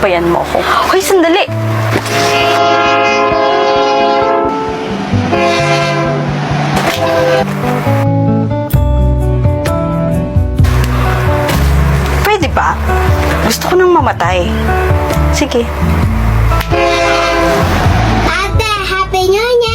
Bayan mo ako. Hoy, sandali! Pwede ba? Gusto ko nang mamatay. Sige. Ate, Happy New Year!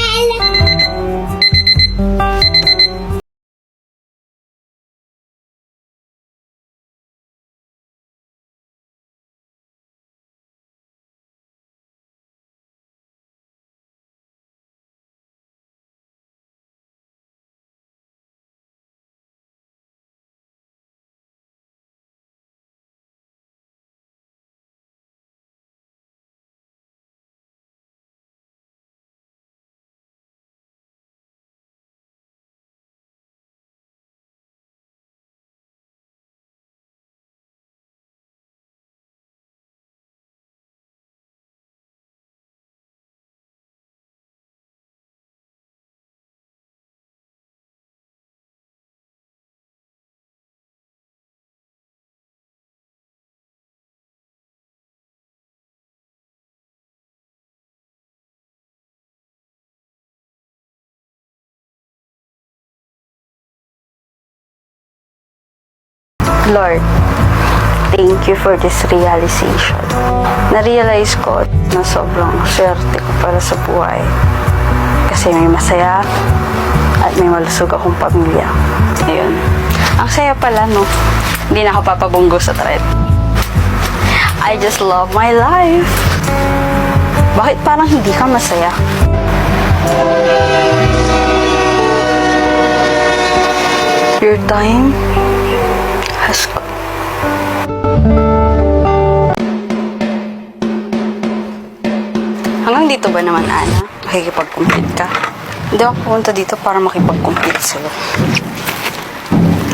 Lord, thank you for this realization. Na-realize ko na sobrang swerte ko para sa buhay. Kasi may masaya at may malusog akong pamilya. Ayun. Ang saya pala, no? Hindi na ako papabunggo sa thread. I just love my life. Bakit parang hindi ka masaya? Your time has come. Hanggang dito ba naman, Ana? Makikipag-compete ka? Hindi ako pumunta dito para makipag-compete sa'yo.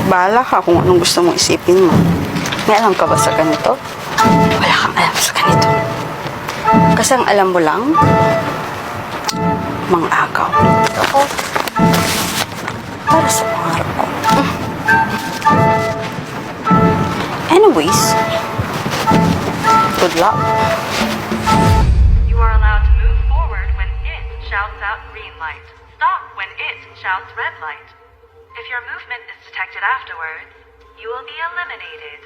Bahala ka kung anong gusto mong isipin mo. May alam ka ba sa ganito? Wala kang alam sa ganito. Kasi ang alam mo lang, mang-agaw. Ako, para sa pangarap ko. Anyways, good luck. You are allowed to move forward when it shouts out green light. Stop when it shouts red light. If your movement is detected afterwards, you will be eliminated.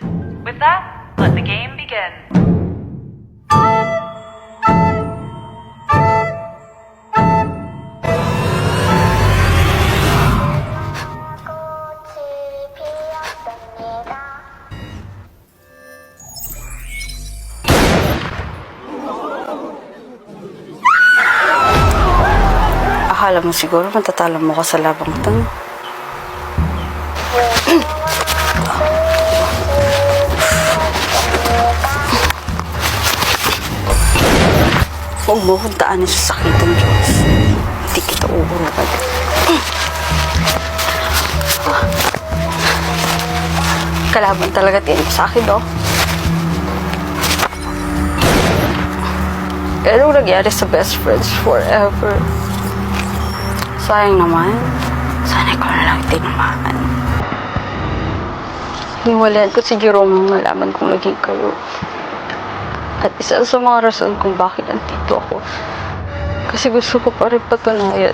With that, let the game begin. Akala mo siguro matatalo mo ko sa labang to. Huwag mo kong daanin sa sakitan, Diyos. Hindi kita uurungan. Kalaban talaga tiyan mo sa akin, no? Anong nangyari sa best friends forever? Sayang naman. Sana ko na lang tinamaan. Hiniwalayan ko si Jerome nung nalaman kong naging kayo. At isa sa mga rason kung bakit nandito ako. Kasi gusto ko pa rin patunayan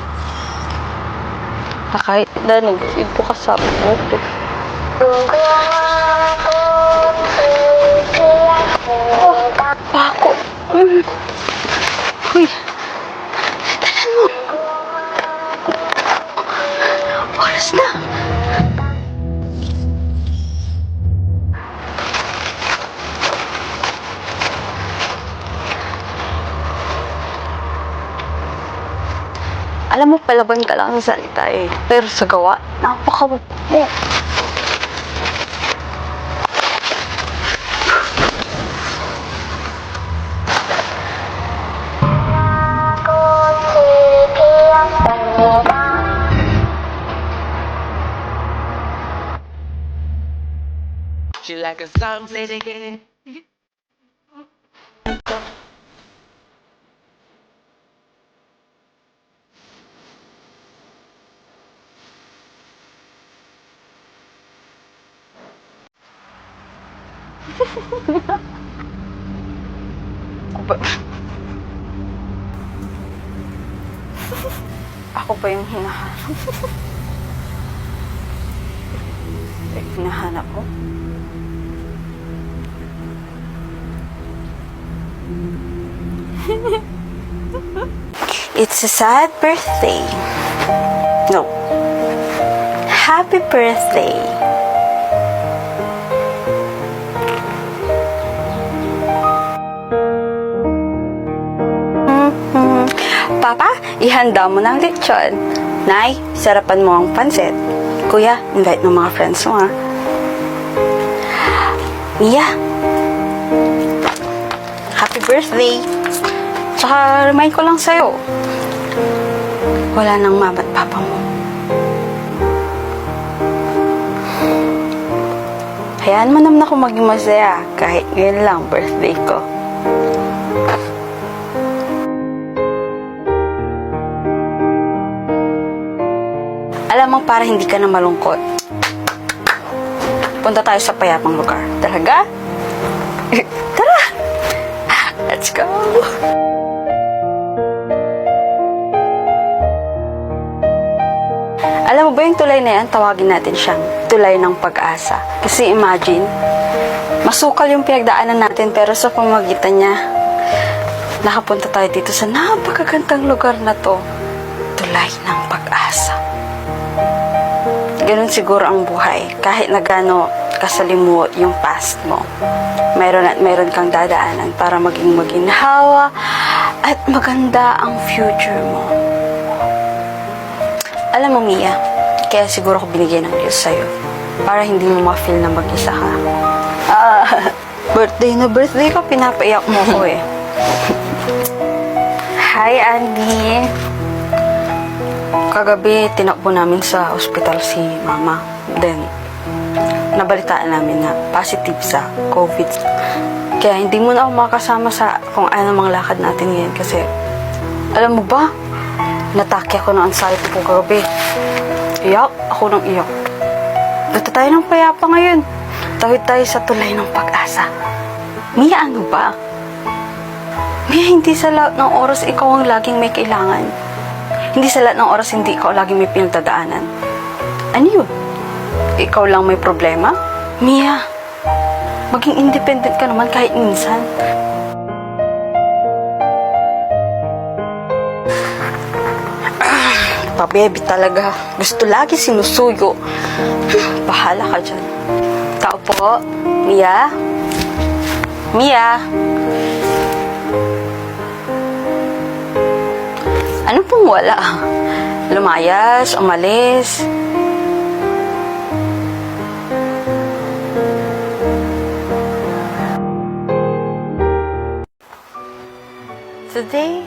na kahit na nag-iib ko kasama mo ko. Pako. Uy. Tanan mo. Oras na. Alam mo, palaban ka lang sa salita eh. Pero sa gawa, napakabot mo. She like a song, say it again. Ako ba? Ako ba yung hinahanap? Hinahanap mo? It's a sad birthday. No. Happy birthday. Papa, ihanda mo ng lechon. Nay, sarapan mo ang pansit. Kuya, invite mo mga friends mo, ha? Mia, happy birthday. Tsaka, remind ko lang sa'yo, wala nang mama at papa mo. Hayaan mo naman ako maging masaya kahit ngayon lang birthday ko. Alam mo, para hindi ka na malungkot, punta tayo sa payapang lugar. Talaga? Tara! Let's go! Alam mo ba yung tulay na yan, tawagin natin siyang tulay ng pag-asa. Kasi imagine, masukal yung pinagdaanan natin pero sa pamagitan niya, nakapunta tayo dito sa napakagandang lugar na to. Tulay ng pag-asa. Ganun siguro ang buhay. Kahit na gaano kasalimuot yung past mo, mayroon at mayroon kang dadaanan para maging maginhawa at maganda ang future mo. Alam mo, Mia, kaya siguro ko binigyan ng Diyos sa'yo para hindi mo ma-feel na mag-isa ka. Birthday na birthday ko, pinapaiyak mo ko eh. Hi, Andy. Kagabi, tinakbo namin sa ospital si Mama. Then, nabalitaan namin na positive sa COVID. Kaya hindi mo na ako makasama sa kung ano mang lakad natin ngayon kasi, alam mo ba, natake ako ng anxiety ko kagabi. Iyak, ako nang iyak. Dito tayo ng payapa ngayon. Tawid tayo sa tulay ng pag-asa. Mia, ano ba? Mia, hindi sa lahat ng oras ikaw ang laging may kailangan. Hindi sa lahat ng oras hindi ikaw laging may pinagdadaanan. Ano yun? Ikaw lang may problema? Mia, maging independent ka naman kahit minsan. Baby talaga. Gusto lagi sinusuyo. Bahala ka dyan. Tao po. Mia? Mia? Ano pong wala? Lumayas, umalis. Today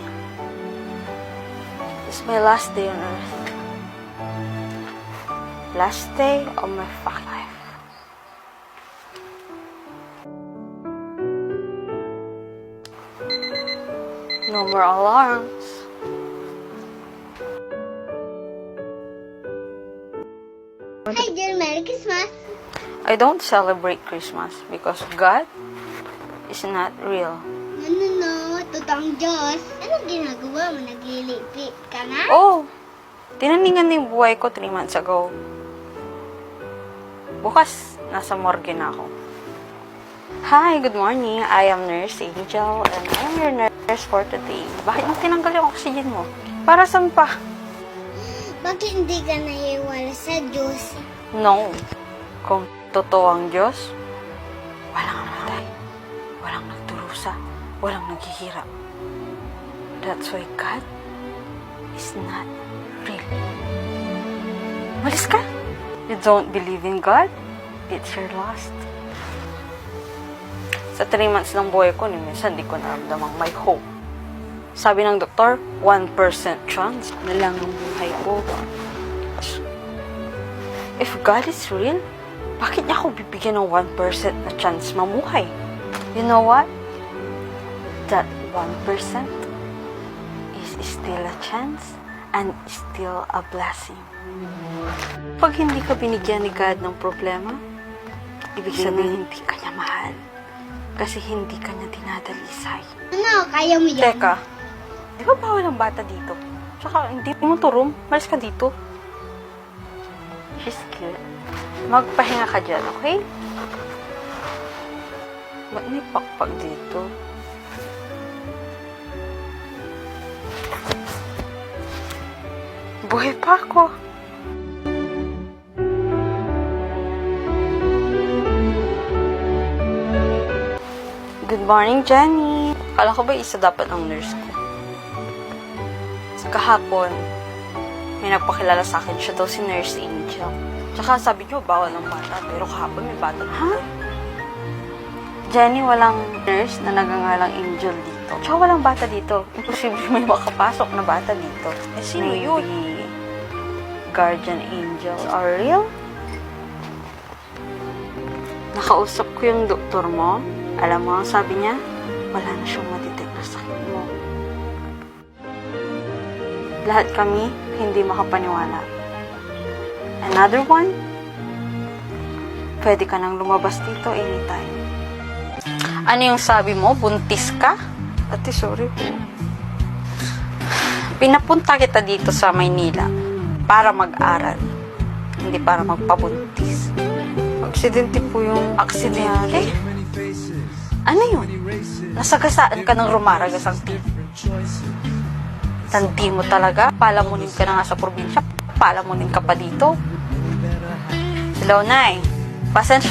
is my last day on earth. Last day of my fuck life. No more alarms. Hi, dear. Merry Christmas. I don't celebrate Christmas because God is not real. No, totoong Diyos. Anong ginagawa mo? Naglilipit ka na? Oh, tinaningan yung buhay ko 3 months ago. Bukas, nasa morgue na ako. Hi, good morning. I am Nurse Angel and I am your nurse for today. Bakit mo tinanggal yung oxygen mo? Para saan pa? Bakit hindi ka naiwala sa Diyos? No. Kung totoo ang Diyos, walang namatay, walang nagdurusa, walang naghihirap. That's why God is not real. Malis ka? You don't believe in God? It's your lost. Sa 3 months ng buhay ko, minsan di ko naramdamang may hope. Sabi ng doktor, 1% chance na lang ang buhay ko. If God is real, bakit niya ako bibigyan ng 1% na chance mamuhay? You know what? That 1% is still a chance and still a blessing. Pag hindi ka binigyan ni God ng problema, ibig sabihin hindi ka niya mahal. Kasi hindi ka niya dinadalisay. Ano, kaya mo yan? Teka, di ba bawal ang bata dito? Tsaka hindi mo to room. Malis ka dito. She's cute. Magpahinga ka dyan, okay? Ba't may pakpak dito? Buhay pa ako. Good morning, Jenny. Kala ko ba isa dapat ang nurse ko? Kahapon, may nagpakilala sa akin. Siya daw si Nurse Angel. Tsaka sabi niyo, bawal ang bata. Pero kahapon may bata. Ha? Jenny, walang nurse na nagangalang Angel dito. Tsaka walang bata dito. Imposible may makapasok na bata dito. Eh, sino yun? Guardian Angel. Are real? Nakausap ko yung doktor mo. Alam mo ang sabi niya? Wala na siyang madetect na sakit mo. Lahat kami hindi makapaniwala. Another one? Pwede ka nang lumabas dito anytime. Ano yung sabi mo? Buntis ka? Ate, sorry po. Pinapunta kita dito sa Maynila para mag-aral. Hindi para magpabuntis. Aksidente po yung aksidente. Ano yun? Nasagasaan ka ng rumaragas ang TV. Tandi mo talaga. Palamunin ka na nga sa probinsya. Palamunin ka pa dito. Hello, Nay. Pasensya